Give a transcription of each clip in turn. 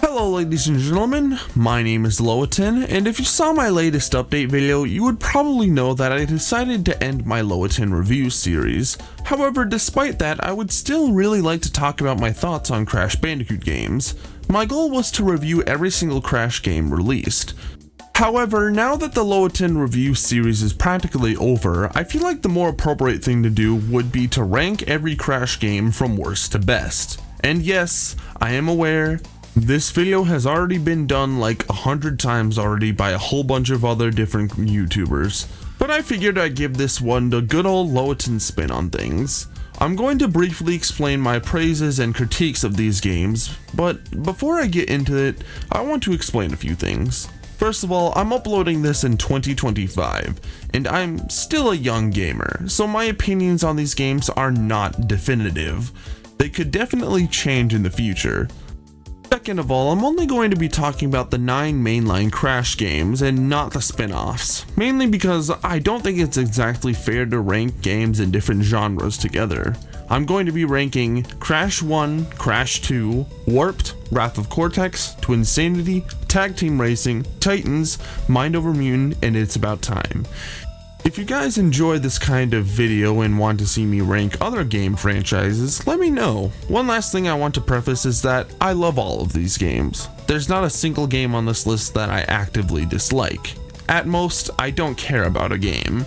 Hello ladies and gentlemen, my name is Loatin, and if you saw my latest update video, you would probably know that I decided to end my Loatin review series. However, despite that, I would still really like to talk about my thoughts on Crash Bandicoot games. My goal was to review every single Crash game released. However, now that the Loatin review series is practically over, I feel like the more appropriate thing to do would be to rank every Crash game from worst to best. And yes, I am aware, this video has already been done like 100 times already by a whole bunch of other different YouTubers, but I figured I'd give this one the good old Loatin spin on things. I'm going to briefly explain my praises and critiques of these games, but before I get into it, I want to explain a few things. First of all, I'm uploading this in 2025, and I'm still a young gamer, so my opinions on these games are not definitive. They could definitely change in the future. Second of all, I'm only going to be talking about the 9 mainline Crash games and not the spin-offs, mainly because I don't think it's exactly fair to rank games in different genres together. I'm going to be ranking Crash 1, Crash 2, Warped, Wrath of Cortex, Twinsanity, Tag Team Racing, Titans, Mind Over Mutant, and It's About Time. If you guys enjoy this kind of video and want to see me rank other game franchises, let me know. One last thing I want to preface is that I love all of these games. There's not a single game on this list that I actively dislike. At most, I don't care about a game.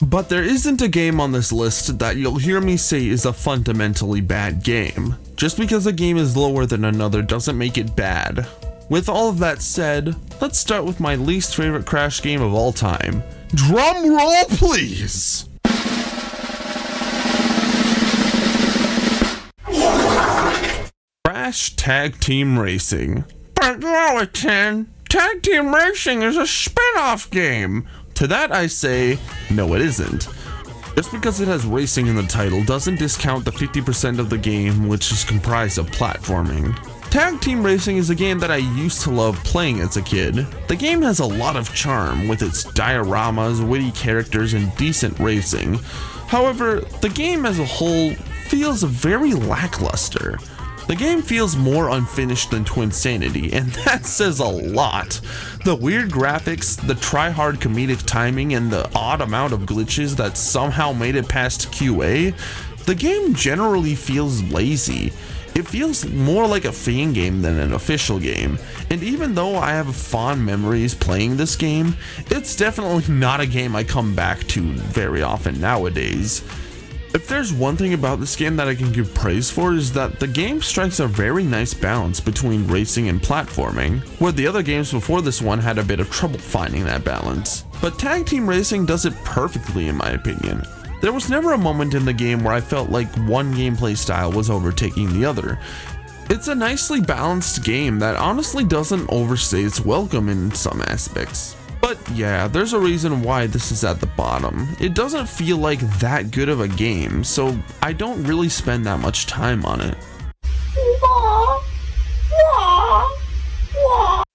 But there isn't a game on this list that you'll hear me say is a fundamentally bad game. Just because a game is lower than another doesn't make it bad. With all of that said, let's start with my least favorite Crash game of all time. Drum roll, please! Crash Tag Team Racing. But Loatin, Tag Team Racing is a spin-off game! To that I say, no it isn't. Just because it has racing in the title doesn't discount the 50% of the game which is comprised of platforming. Tag Team Racing is a game that I used to love playing as a kid. The game has a lot of charm with its dioramas, witty characters, and decent racing. However, the game as a whole feels very lackluster. The game feels more unfinished than Twinsanity, and that says a lot. The weird graphics, the try-hard comedic timing, and the odd amount of glitches that somehow made it past QA, the game generally feels lazy. It feels more like a fan game than an official game, and even though I have fond memories playing this game, it's definitely not a game I come back to very often nowadays. If there's one thing about this game that I can give praise for is that the game strikes a very nice balance between racing and platforming, where the other games before this one had a bit of trouble finding that balance. But Tag Team Racing does it perfectly in my opinion. There was never a moment in the game where I felt like one gameplay style was overtaking the other. It's a nicely balanced game that honestly doesn't overstay its welcome in some aspects. But yeah, there's a reason why this is at the bottom. It doesn't feel like that good of a game, so I don't really spend that much time on it.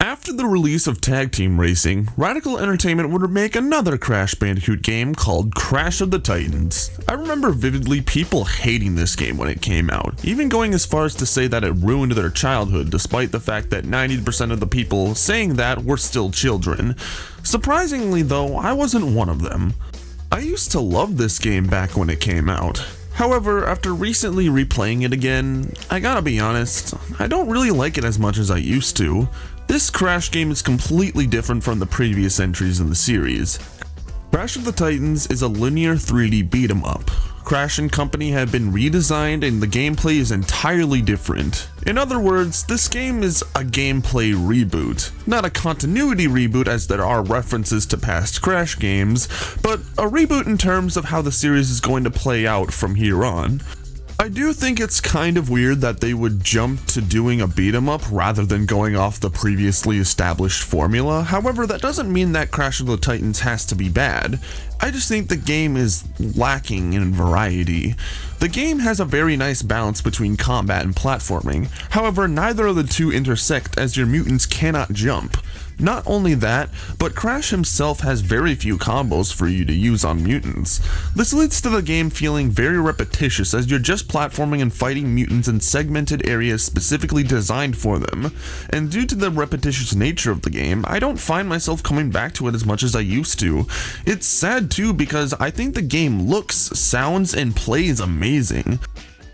After the release of Tag Team Racing, Radical Entertainment would make another Crash Bandicoot game called Crash of the Titans. I remember vividly people hating this game when it came out, even going as far as to say that it ruined their childhood, despite the fact that 90% of the people saying that were still children. Surprisingly though, I wasn't one of them. I used to love this game back when it came out. However, after recently replaying it again, I gotta be honest, I don't really like it as much as I used to. This Crash game is completely different from the previous entries in the series. Crash of the Titans is a linear 3D beat-em-up. Crash and company have been redesigned and the gameplay is entirely different. In other words, this game is a gameplay reboot. Not a continuity reboot as there are references to past Crash games, but a reboot in terms of how the series is going to play out from here on. I do think it's kind of weird that they would jump to doing a beat 'em up rather than going off the previously established formula. However, that doesn't mean that Crash of the Titans has to be bad. I just think the game is lacking in variety. The game has a very nice balance between combat and platforming. However, neither of the two intersect as your mutants cannot jump. Not only that, but Crash himself has very few combos for you to use on mutants. This leads to the game feeling very repetitious as you're just platforming and fighting mutants in segmented areas specifically designed for them. And due to the repetitious nature of the game, I don't find myself coming back to it as much as I used to. It's sad too because I think the game looks, sounds, and plays amazing.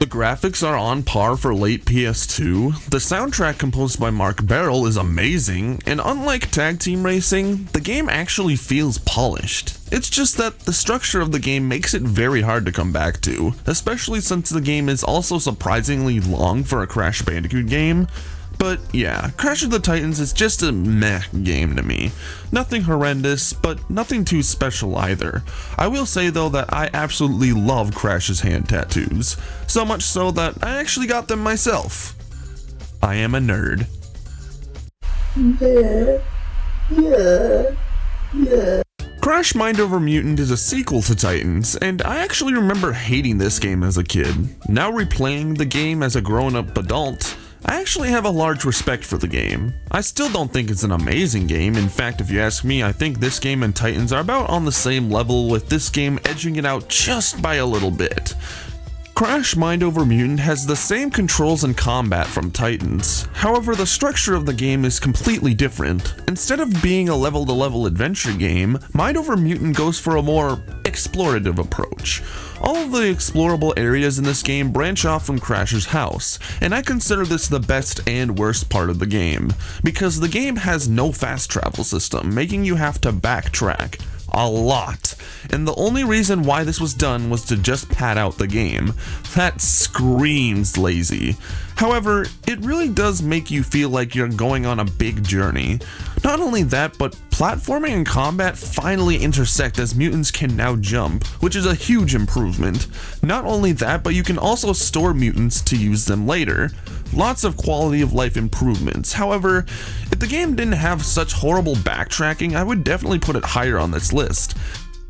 The graphics are on par for late PS2, the soundtrack composed by Mark Barrel is amazing, and unlike Tag Team Racing, the game actually feels polished. It's just that the structure of the game makes it very hard to come back to, especially since the game is also surprisingly long for a Crash Bandicoot game. But yeah, Crash of the Titans is just a meh game to me. Nothing horrendous, but nothing too special either. I will say though that I absolutely love Crash's hand tattoos, so much so that I actually got them myself. I am a nerd. Crash Mind Over Mutant is a sequel to Titans, and I actually remember hating this game as a kid. Now replaying the game as a grown-up adult, I actually have a large respect for the game. I still don't think it's an amazing game. In fact, if you ask me, I think this game and Titans are about on the same level, with this game edging it out just by a little bit. Crash Mind Over Mutant has the same controls and combat from Titans. However, the structure of the game is completely different. Instead of being a level-to-level adventure game, Mind Over Mutant goes for a more explorative approach. All of the explorable areas in this game branch off from Crash's house, and I consider this the best and worst part of the game, because the game has no fast travel system, making you have to backtrack a lot, and the only reason why this was done was to just pad out the game. That screams lazy. However, it really does make you feel like you're going on a big journey. Not only that, but platforming and combat finally intersect as mutants can now jump, which is a huge improvement. Not only that, but you can also store mutants to use them later. Lots of quality of life improvements. However, if the game didn't have such horrible backtracking, I would definitely put it higher on this list.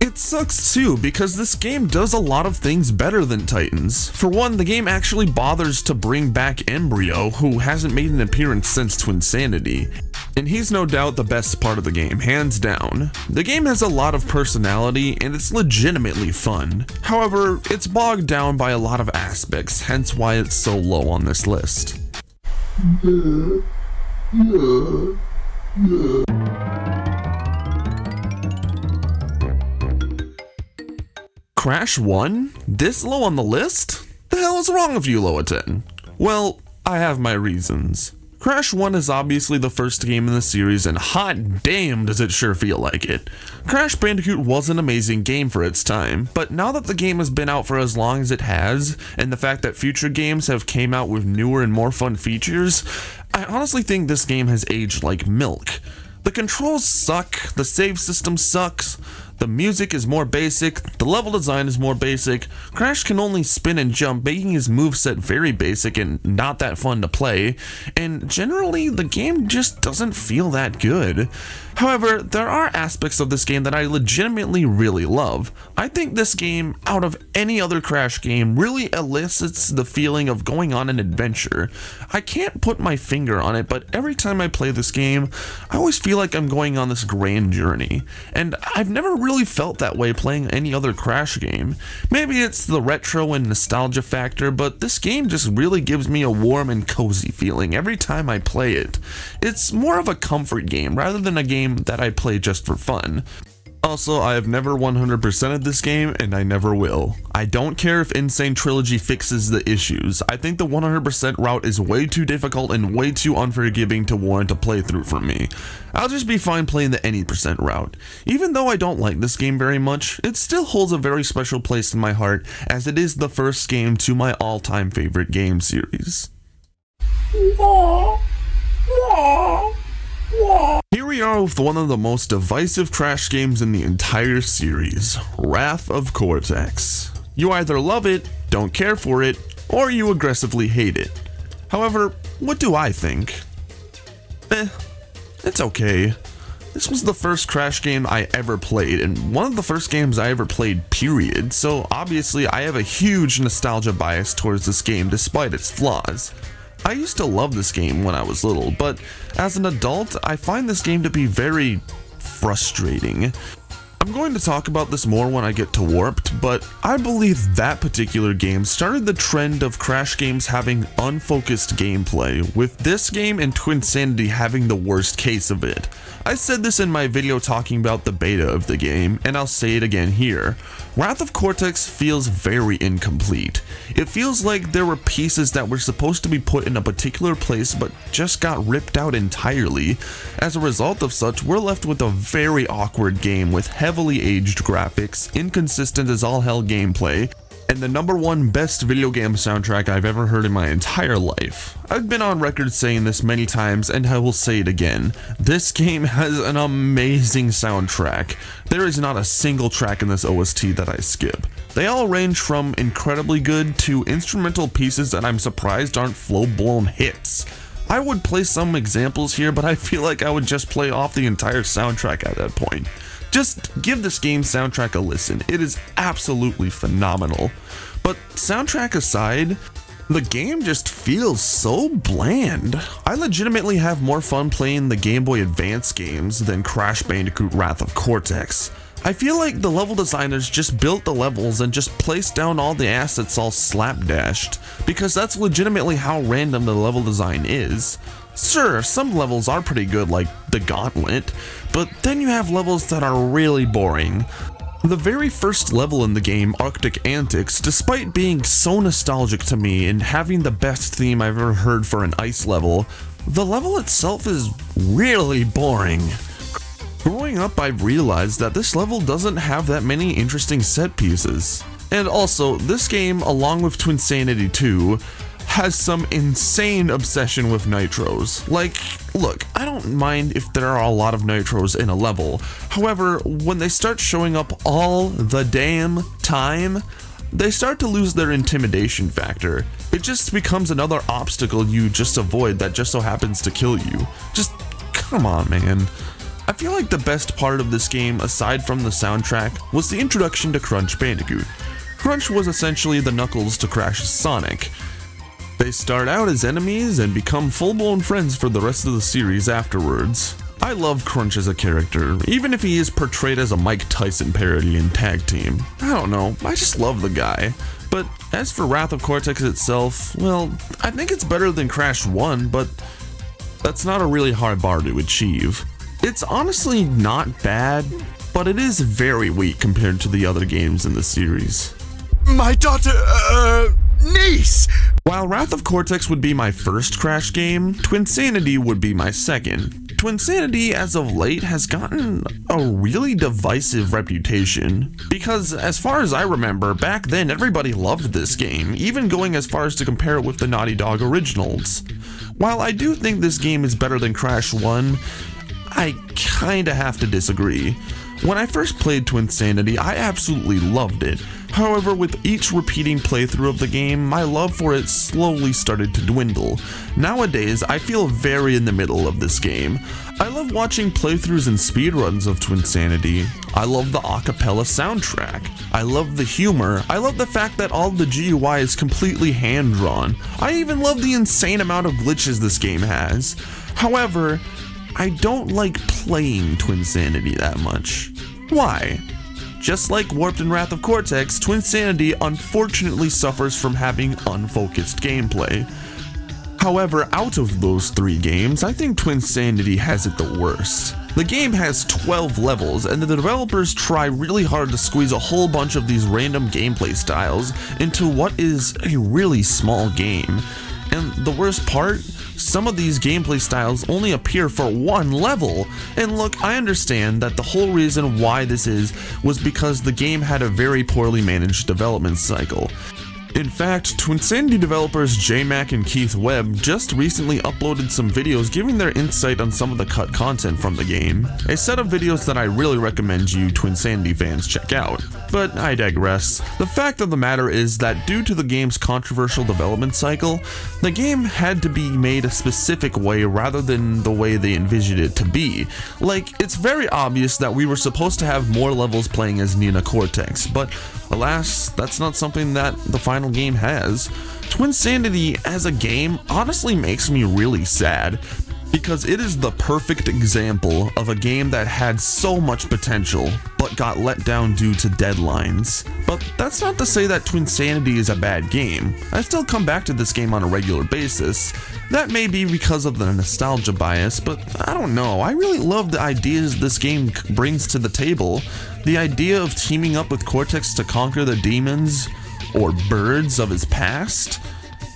It sucks too, because this game does a lot of things better than Titans. For one, the game actually bothers to bring back Embryo, who hasn't made an appearance since Twinsanity. And he's no doubt the best part of the game, hands down. The game has a lot of personality, and it's legitimately fun. However, it's bogged down by a lot of aspects, hence why it's so low on this list. Crash 1? This low on the list? The hell is wrong with you, Loa10? Well, I have my reasons. Crash 1 is obviously the first game in the series, and hot damn does it sure feel like it. Crash Bandicoot was an amazing game for its time, but now that the game has been out for as long as it has, and the fact that future games have came out with newer and more fun features, I honestly think this game has aged like milk. The controls suck, the save system sucks, the music is more basic, the level design is more basic, Crash can only spin and jump, making his moveset very basic and not that fun to play, and generally the game just doesn't feel that good. However, there are aspects of this game that I legitimately really love. I think this game, out of any other Crash game, really elicits the feeling of going on an adventure. I can't put my finger on it, but every time I play this game, I always feel like I'm going on this grand journey, and I've never really felt that way playing any other Crash game. Maybe it's the retro and nostalgia factor, but this game just really gives me a warm and cozy feeling every time I play it. It's more of a comfort game rather than a game that I play just for fun. Also, I have never 100%ed this game, and I never will. I don't care if Insane Trilogy fixes the issues. I think the 100% route is way too difficult and way too unforgiving to warrant a playthrough from me. I'll just be fine playing the any percent route. Even though I don't like this game very much, it still holds a very special place in my heart, as it is the first game to my all-time favorite game series. Here we are with one of the most divisive Crash games in the entire series, Wrath of Cortex. You either love it, don't care for it, or you aggressively hate it. However, what do I think? It's okay. This was the first Crash game I ever played, and one of the first games I ever played, period, so obviously I have a huge nostalgia bias towards this game despite its flaws. I used to love this game when I was little, but as an adult, I find this game to be very frustrating. I'm going to talk about this more when I get to Warped, but I believe that particular game started the trend of Crash games having unfocused gameplay, with this game and Twinsanity having the worst case of it. I said this in my video talking about the beta of the game, and I'll say it again here. Wrath of Cortex feels very incomplete. It feels like there were pieces that were supposed to be put in a particular place but just got ripped out entirely. As a result of such, we're left with a very awkward game with heavily aged graphics, inconsistent as all hell gameplay, and the #1 best video game soundtrack I've ever heard in my entire life. I've been on record saying this many times, and I will say it again. This game has an amazing soundtrack. There is not a single track in this OST that I skip. They all range from incredibly good to instrumental pieces that I'm surprised aren't full-blown hits. I would play some examples here, but I feel like I would just play off the entire soundtrack at that point. Just give this game's soundtrack a listen. It is absolutely phenomenal. But soundtrack aside, the game just feels so bland. I legitimately have more fun playing the Game Boy Advance games than Crash Bandicoot Wrath of Cortex. I feel like the level designers just built the levels and just placed down all the assets all slapdashed, because that's legitimately how random the level design is. Sure, some levels are pretty good, like the Gauntlet, but then you have levels that are really boring. The very first level in the game, Arctic Antics, despite being so nostalgic to me and having the best theme I've ever heard for an ice level, the level itself is really boring. Growing up, I've realized that this level doesn't have that many interesting set pieces. And also, this game, along with Twinsanity 2, has some insane obsession with nitros. Like, look, I don't mind if there are a lot of nitros in a level. However, when they start showing up all the damn time, they start to lose their intimidation factor. It just becomes another obstacle you just avoid that just so happens to kill you. Just, come on, man. I feel like the best part of this game, aside from the soundtrack, was the introduction to Crash Bandicoot. Crunch was essentially the Knuckles to Crash's Sonic. They start out as enemies and become full-blown friends for the rest of the series afterwards. I love Crunch as a character, even if he is portrayed as a Mike Tyson parody in Tag Team. I don't know, I just love the guy. But as for Wrath of Cortex itself, well, I think it's better than Crash 1, but that's not a really hard bar to achieve. It's honestly not bad, but it is very weak compared to the other games in the series. My daughter, niece! While Wrath of Cortex would be my first Crash game, Twinsanity would be my second. Twinsanity, as of late, has gotten a really divisive reputation, because as far as I remember, back then everybody loved this game, even going as far as to compare it with the Naughty Dog originals. While I do think this game is better than Crash 1, I kinda have to disagree. When I first played Twinsanity, I absolutely loved it. However, with each repeating playthrough of the game, my love for it slowly started to dwindle. Nowadays, I feel very in the middle of this game. I love watching playthroughs and speedruns of Twinsanity. I love the acapella soundtrack. I love the humor. I love the fact that all the GUI is completely hand-drawn. I even love the insane amount of glitches this game has. However, I don't like playing Twinsanity that much. Why? Just like Warped and Wrath of Cortex, Twinsanity unfortunately suffers from having unfocused gameplay. However, out of those three games, I think Twinsanity has it the worst. The game has 12 levels, and the developers try really hard to squeeze a whole bunch of these random gameplay styles into what is a really small game. And the worst part, some of these gameplay styles only appear for one level. And look, I understand that the whole reason why this was because the game had a very poorly managed development cycle. In fact, Twinsanity developers J-Mac and Keith Webb just recently uploaded some videos giving their insight on some of the cut content from the game, a set of videos that I really recommend you Twinsanity fans check out. But I digress. The fact of the matter is that due to the game's controversial development cycle, the game had to be made a specific way rather than the way they envisioned it to be. Like, it's very obvious that we were supposed to have more levels playing as Nina Cortex, but alas, that's not something that the final game has. Twinsanity as a game honestly makes me really sad, because it is the perfect example of a game that had so much potential, but got let down due to deadlines. But that's not to say that Twinsanity is a bad game. I still come back to this game on a regular basis. That may be because of the nostalgia bias, but I don't know. I really love the ideas this game brings to the table. The idea of teaming up with Cortex to conquer the demons, or birds of his past.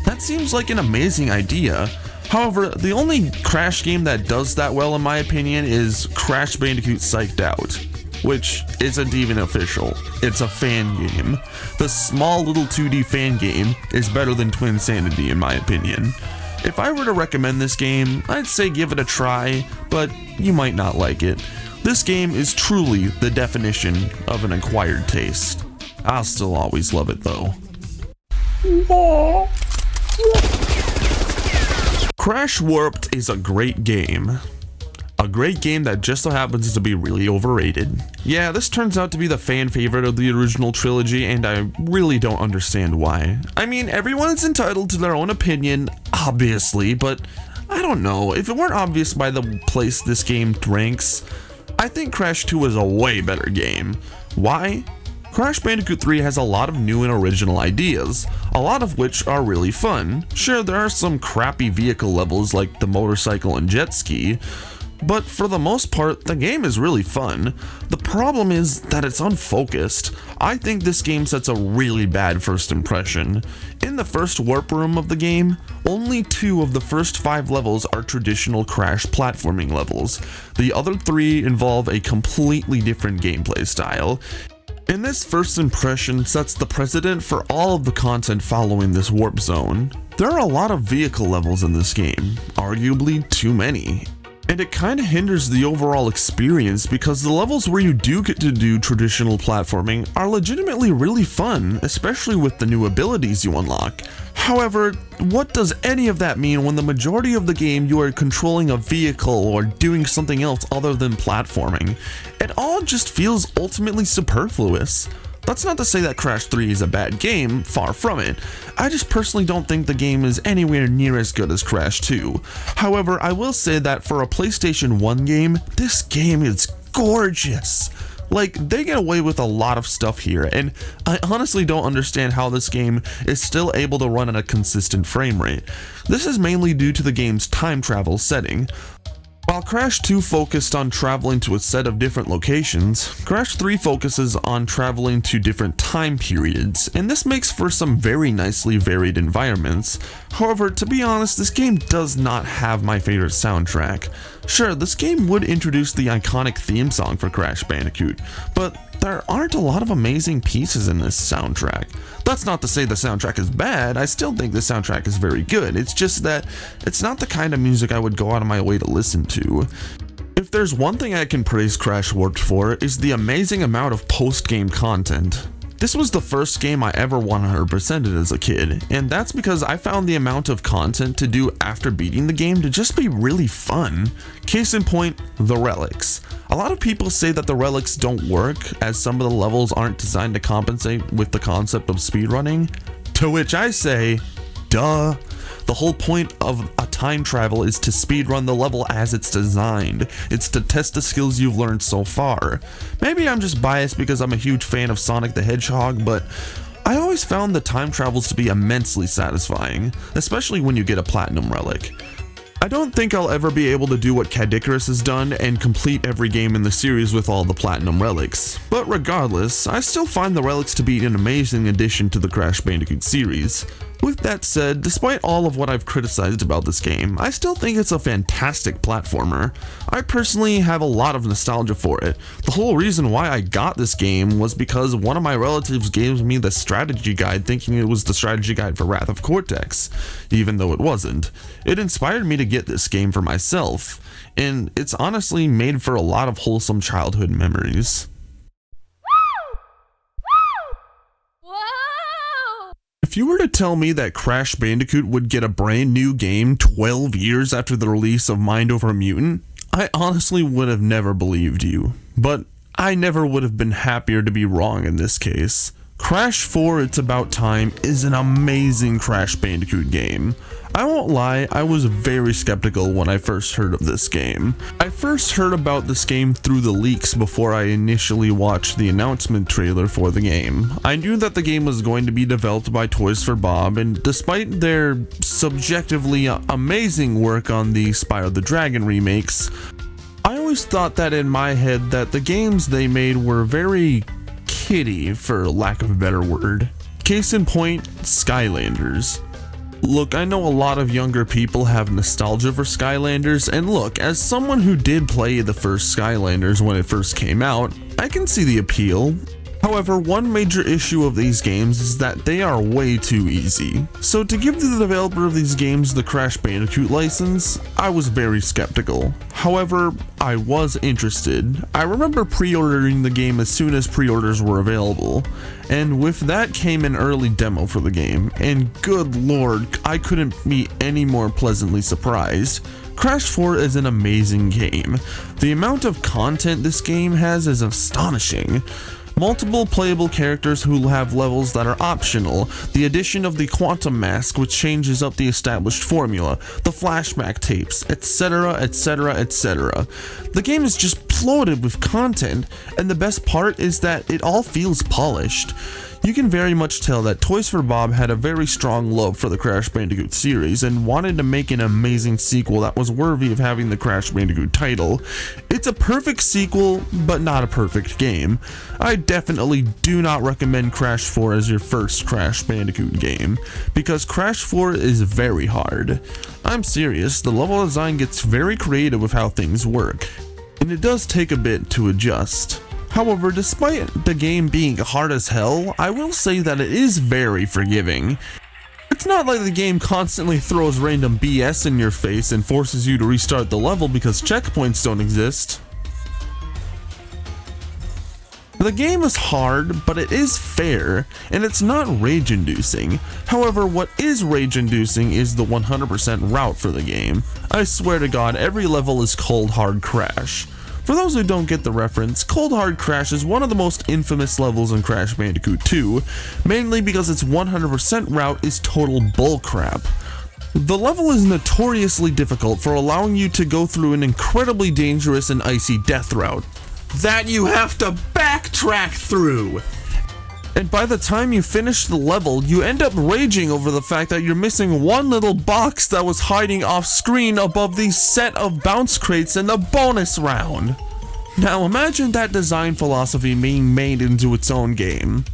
That seems like an amazing idea. However, the only Crash game that does that well in my opinion is Crash Bandicoot Psyched Out, which isn't even official. It's a fan game. The small little 2D fan game is better than Twinsanity in my opinion. If I were to recommend this game, I'd say give it a try, but you might not like it. This game is truly the definition of an acquired taste. I'll still always love it though. Crash Warped is a great game. A great game that just so happens to be really overrated. Yeah, this turns out to be the fan favorite of the original trilogy, and I really don't understand why. I mean, everyone's entitled to their own opinion, obviously, but I don't know. If it weren't obvious by the place this game ranks, I think Crash 2 is a way better game. Why? Crash Bandicoot 3 has a lot of new and original ideas, a lot of which are really fun. Sure, there are some crappy vehicle levels like the motorcycle and jet ski, but for the most part, the game is really fun. The problem is that it's unfocused. I think this game sets a really bad first impression. In the first warp room of the game, only 2 of the first 5 levels are traditional Crash platforming levels. The other 3 involve a completely different gameplay style. And this first impression sets the precedent for all of the content following this warp zone. There are a lot of vehicle levels in this game, arguably too many. And it kinda hinders the overall experience because the levels where you do get to do traditional platforming are legitimately really fun, especially with the new abilities you unlock. However, what does any of that mean when the majority of the game you are controlling a vehicle or doing something else other than platforming? It all just feels ultimately superfluous. That's not to say that Crash 3 is a bad game, far from it. I just personally don't think the game is anywhere near as good as Crash 2. However, I will say that for a PlayStation 1 game, this game is gorgeous. Like, they get away with a lot of stuff here, and I honestly don't understand how this game is still able to run at a consistent frame rate. This is mainly due to the game's time travel setting. While Crash 2 focused on traveling to a set of different locations, Crash 3 focuses on traveling to different time periods, and this makes for some very nicely varied environments. However, to be honest, this game does not have my favorite soundtrack. Sure, this game would introduce the iconic theme song for Crash Bandicoot, but there aren't a lot of amazing pieces in this soundtrack. That's not to say the soundtrack is bad, I still think the soundtrack is very good, it's just that it's not the kind of music I would go out of my way to listen to. If there's one thing I can praise Crash Warped for, is the amazing amount of post-game content. This was the first game I ever 100%ed as a kid, and that's because I found the amount of content to do after beating the game to just be really fun. Case in point, the relics. A lot of people say that the relics don't work, as some of the levels aren't designed to compensate with the concept of speedrunning. To which I say, duh. The whole point of a time travel is to speedrun the level as it's designed. It's to test the skills you've learned so far. Maybe I'm just biased because I'm a huge fan of Sonic the Hedgehog, but I always found the time travels to be immensely satisfying, especially when you get a platinum relic. I don't think I'll ever be able to do what Caddicarus has done and complete every game in the series with all the platinum relics, but regardless, I still find the relics to be an amazing addition to the Crash Bandicoot series. With that said, despite all of what I've criticized about this game, I still think it's a fantastic platformer. I personally have a lot of nostalgia for it. The whole reason why I got this game was because one of my relatives gave me the strategy guide thinking it was the strategy guide for Wrath of Cortex, even though it wasn't. It inspired me to get this game for myself, and it's honestly made for a lot of wholesome childhood memories. If you were to tell me that Crash Bandicoot would get a brand new game 12 years after the release of Mind Over Mutant, I honestly would have never believed you. But I never would have been happier to be wrong in this case. Crash 4 It's About Time is an amazing Crash Bandicoot game. I won't lie, I was very skeptical when I first heard of this game. I first heard about this game through the leaks before I initially watched the announcement trailer for the game. I knew that the game was going to be developed by Toys for Bob, and despite their subjectively amazing work on the Spyro the Dragon remakes, I always thought that in my head that the games they made were very kiddie, for lack of a better word. Case in point, Skylanders. Look, I know a lot of younger people have nostalgia for Skylanders, and look, as someone who did play the first Skylanders when it first came out, I can see the appeal. However, one major issue of these games is that they are way too easy. So to give the developer of these games the Crash Bandicoot license, I was very skeptical. However, I was interested. I remember pre-ordering the game as soon as pre-orders were available, and with that came an early demo for the game, and good lord, I couldn't be any more pleasantly surprised. Crash 4 is an amazing game. The amount of content this game has is astonishing. Multiple playable characters who have levels that are optional, the addition of the quantum mask which changes up the established formula, the flashback tapes, etc, etc, etc. The game is just bloated with content, and the best part is that it all feels polished. You can very much tell that Toys for Bob had a very strong love for the Crash Bandicoot series and wanted to make an amazing sequel that was worthy of having the Crash Bandicoot title. It's a perfect sequel, but not a perfect game. I definitely do not recommend Crash 4 as your first Crash Bandicoot game, because Crash 4 is very hard. I'm serious, the level design gets very creative with how things work, and it does take a bit to adjust. However, despite the game being hard as hell, I will say that it is very forgiving. It's not like the game constantly throws random BS in your face and forces you to restart the level because checkpoints don't exist. The game is hard, but it is fair, and it's not rage-inducing. However, what is rage-inducing is the 100% route for the game. I swear to God, every level is Cold Hard Crash. For those who don't get the reference, Cold Hard Crash is one of the most infamous levels in Crash Bandicoot 2, mainly because its 100% route is total bullcrap. The level is notoriously difficult for allowing you to go through an incredibly dangerous and icy death route that you have to backtrack through. And by the time you finish the level, you end up raging over the fact that you're missing one little box that was hiding off screen above the set of bounce crates in the bonus round. Now imagine that design philosophy being made into its own game.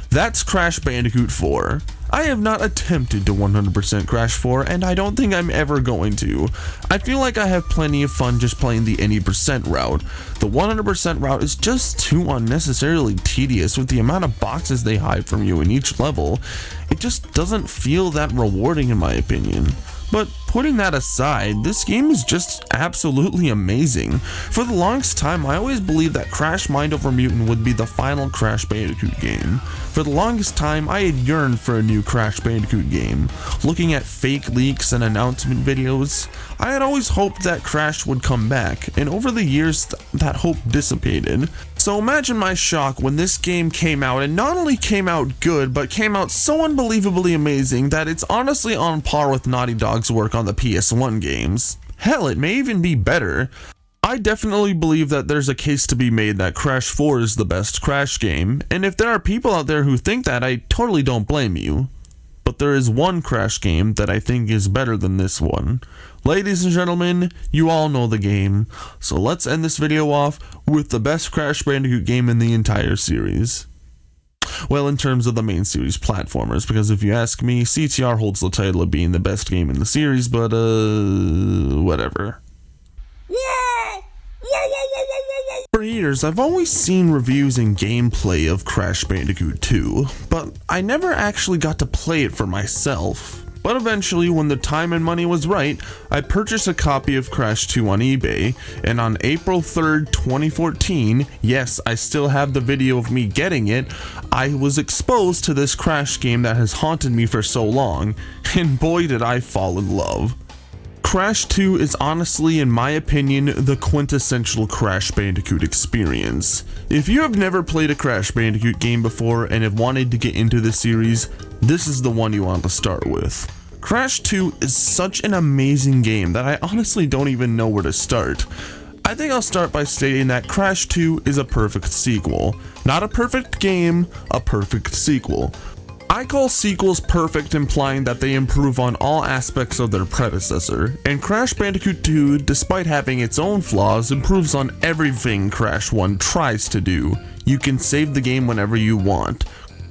That's Crash Bandicoot 4. I have not attempted to 100% Crash 4, and I don't think I'm ever going to. I feel like I have plenty of fun just playing the any percent route. The 100% route is just too unnecessarily tedious with the amount of boxes they hide from you in each level. It just doesn't feel that rewarding in my opinion. But putting that aside, this game is just absolutely amazing. For the longest time, I always believed that Crash Mind Over Mutant would be the final Crash Bandicoot game. For the longest time, I had yearned for a new Crash Bandicoot game. Looking at fake leaks and announcement videos, I had always hoped that Crash would come back, and over the years, that hope dissipated. So imagine my shock when this game came out, and not only came out good, but came out so unbelievably amazing that it's honestly on par with Naughty Dog's work on the PS1 games. Hell, it may even be better. I definitely believe that there's a case to be made that Crash 4 is the best Crash game, and if there are people out there who think that, I totally don't blame you. But there is one Crash game that I think is better than this one. Ladies and gentlemen, you all know the game, so let's end this video off with the best Crash Bandicoot game in the entire series. Well, in terms of the main series platformers, because if you ask me, CTR holds the title of being the best game in the series, but whatever. For years, I've always seen reviews and gameplay of Crash Bandicoot 2, but I never actually got to play it for myself. But eventually, when the time and money was right, I purchased a copy of Crash 2 on eBay, and on April 3rd, 2014, yes, I still have the video of me getting it, I was exposed to this Crash game that has haunted me for so long, and boy did I fall in love. Crash 2 is honestly, in my opinion, the quintessential Crash Bandicoot experience. If you have never played a Crash Bandicoot game before and have wanted to get into the series, this is the one you want to start with. Crash 2 is such an amazing game that I honestly don't even know where to start. I think I'll start by stating that Crash 2 is a perfect sequel. Not a perfect game, a perfect sequel. I call sequels perfect, implying that they improve on all aspects of their predecessor, and Crash Bandicoot 2, despite having its own flaws, improves on everything Crash 1 tries to do. You can save the game whenever you want.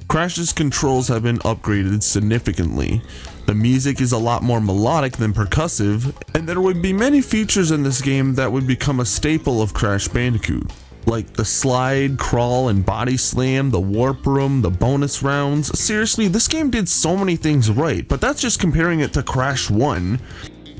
Crash's controls have been upgraded significantly. The music is a lot more melodic than percussive, and there would be many features in this game that would become a staple of Crash Bandicoot. Like the slide, crawl, and body slam, the warp room, the bonus rounds. Seriously, this game did so many things right, but that's just comparing it to Crash 1.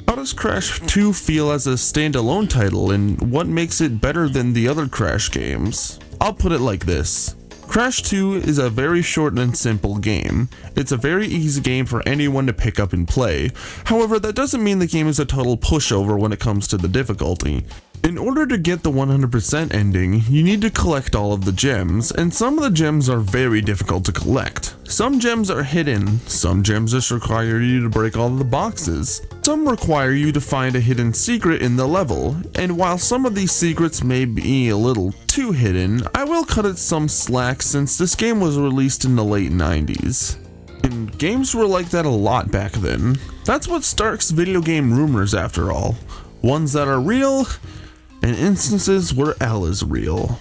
How does Crash 2 feel as a standalone title, and what makes it better than the other Crash games? I'll put it like this. Crash 2 is a very short and simple game. It's a very easy game for anyone to pick up and play. However, that doesn't mean the game is a total pushover when it comes to the difficulty. In order to get the 100% ending, you need to collect all of the gems, and some of the gems are very difficult to collect. Some gems are hidden, some gems just require you to break all of the boxes. Some require you to find a hidden secret in the level, and while some of these secrets may be a little too hidden, I will cut it some slack since this game was released in the late 90s. And games were like that a lot back then. That's what starts video game rumors after all. Ones that are real, and instances where L is real.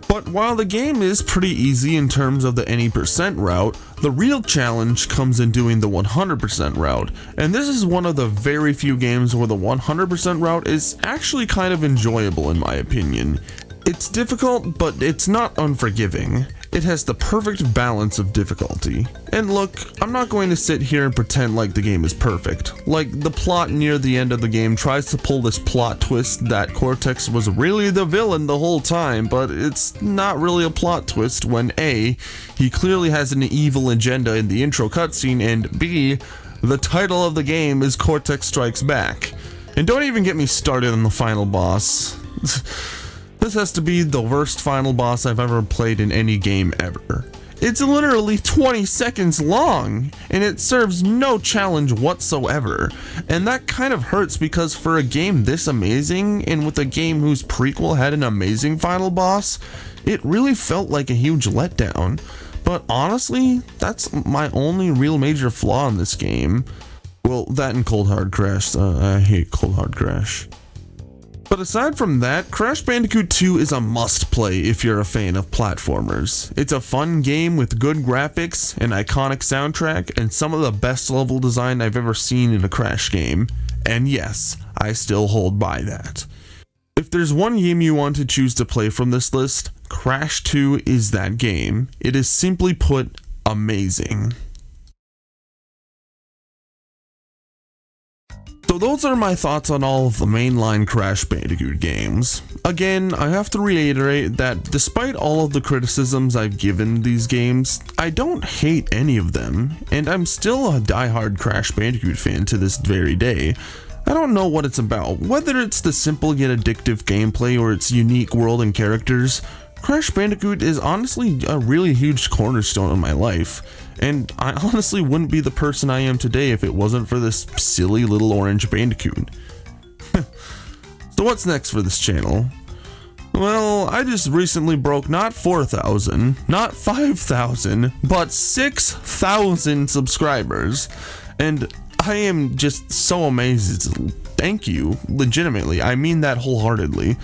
But while the game is pretty easy in terms of the any percent route, the real challenge comes in doing the 100% route, and this is one of the very few games where the 100% route is actually kind of enjoyable in my opinion. It's difficult, but it's not unforgiving. It has the perfect balance of difficulty. And look, I'm not going to sit here and pretend like the game is perfect. Like, the plot near the end of the game tries to pull this plot twist that Cortex was really the villain the whole time, but it's not really a plot twist when A, he clearly has an evil agenda in the intro cutscene, and B, the title of the game is Cortex Strikes Back. And don't even get me started on the final boss. This has to be the worst final boss I've ever played in any game ever. It's literally 20 seconds long, and it serves no challenge whatsoever. And that kind of hurts because for a game this amazing, and with a game whose prequel had an amazing final boss, it really felt like a huge letdown. But honestly, that's my only real major flaw in this game. Well, that and Cold Hard Crash. I hate Cold Hard Crash. But aside from that, Crash Bandicoot 2 is a must-play if you're a fan of platformers. It's a fun game with good graphics, an iconic soundtrack, and some of the best level design I've ever seen in a Crash game. And yes, I still hold by that. If there's one game you want to choose to play from this list, Crash 2 is that game. It is simply put, amazing. So those are my thoughts on all of the mainline Crash Bandicoot games. Again, I have to reiterate that despite all of the criticisms I've given these games, I don't hate any of them, and I'm still a diehard Crash Bandicoot fan to this very day. I don't know what it's about, whether it's the simple yet addictive gameplay or its unique world and characters. Crash Bandicoot is honestly a really huge cornerstone of my life, and I honestly wouldn't be the person I am today if it wasn't for this silly little orange Bandicoot. So what's next for this channel? Well, I just recently broke not 4,000, not 5,000, but 6,000 subscribers, and I am just so amazed. Thank you, legitimately, I mean that wholeheartedly.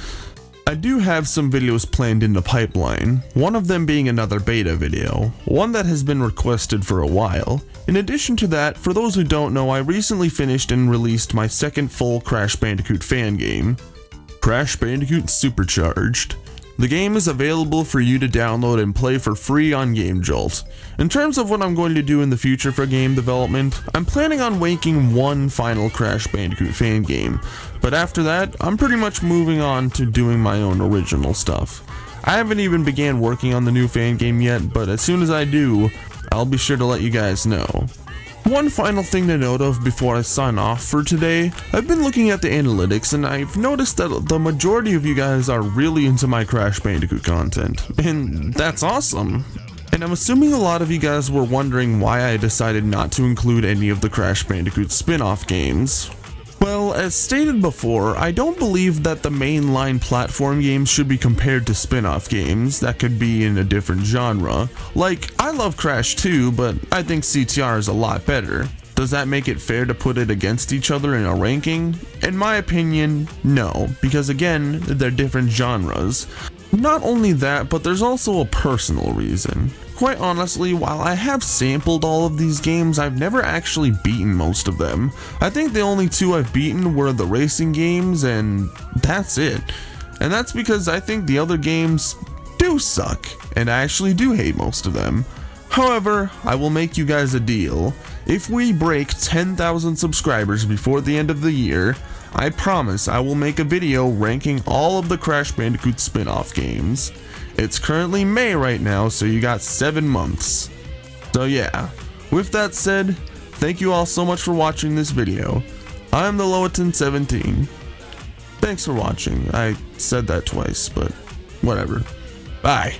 I do have some videos planned in the pipeline, one of them being another beta video, one that has been requested for a while. In addition to that, for those who don't know, I recently finished and released my second full Crash Bandicoot fan game, Crash Bandicoot Supercharged. The game is available for you to download and play for free on GameJolt. In terms of what I'm going to do in the future for game development, I'm planning on making one final Crash Bandicoot fan game, but after that, I'm pretty much moving on to doing my own original stuff. I haven't even began working on the new fan game yet, but as soon as I do, I'll be sure to let you guys know. One final thing to note of before I sign off for today, I've been looking at the analytics and I've noticed that the majority of you guys are really into my Crash Bandicoot content, and that's awesome. And I'm assuming a lot of you guys were wondering why I decided not to include any of the Crash Bandicoot spin-off games. Well, as stated before, I don't believe that the mainline platform games should be compared to spin-off games that could be in a different genre. Like, I love Crash 2, but I think CTR is a lot better. Does that make it fair to put it against each other in a ranking? In my opinion, no, because again, they're different genres. Not only that, but there's also a personal reason. Quite honestly, while I have sampled all of these games, I've never actually beaten most of them. I think the only two I've beaten were the racing games, and that's it. And that's because I think the other games do suck, and I actually do hate most of them. However, I will make you guys a deal. If we break 10,000 subscribers before the end of the year, I promise I will make a video ranking all of the Crash Bandicoot spin-off games. It's currently May right now, so you got 7 months. So yeah, with that said, thank you all so much for watching this video. I'm the Lowatin17. Thanks for watching. I said that twice, but whatever. Bye.